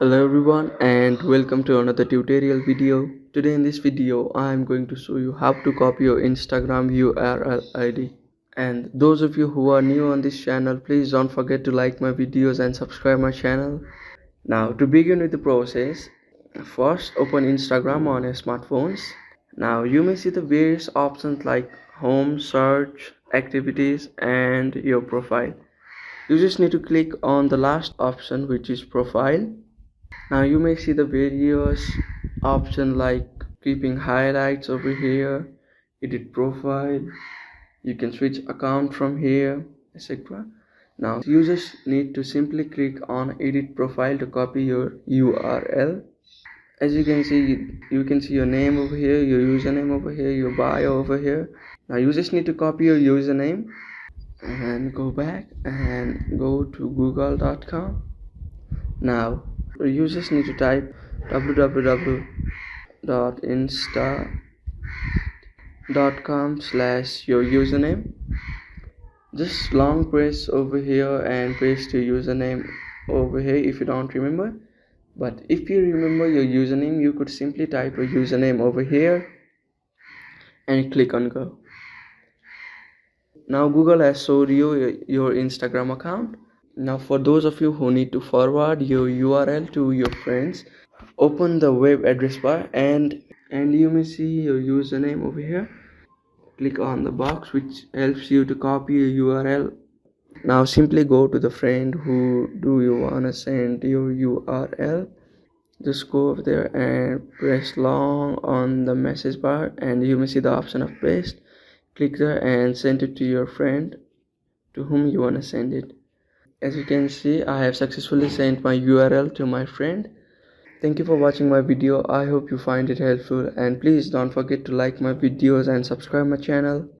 Hello everyone and welcome to another tutorial video. Today in this video I am going to show you how to copy your Instagram URL ID. And those of you who are new on this channel, please don't forget to like my videos and subscribe my channel. Now to begin with the process, first open Instagram on your smartphones. Now you may see the various options like home, search, activities and your profile. You just need to click on the last option, which is profile. Now you may see the various options like keeping highlights over here, edit profile, you can switch account from here, etc. Now you just need to simply click on edit profile to copy your URL. As you can see your name over here, your username over here, your bio over here. Now you just need to copy your username and go back and go to google.com. Now you just need to type www.insta.com/your username. Just long press over here and paste your username over here if you don't remember. But if you remember your username, you could simply type your username over here and click on go. Now Google has showed you your Instagram account. Now for those of you who need to forward your URL to your friends, open the web address bar and you may see your username over here. Click on the box which helps you to copy your URL. Now simply go to the friend who do you wanna send your URL. Just go over there and press long on the message bar and you may see the option of paste. Click there and send it to your friend to whom you wanna send it. As you can see, I have successfully sent my URL to my friend. Thank you for watching my video. I hope you find it helpful and please don't forget to like my videos and subscribe my channel.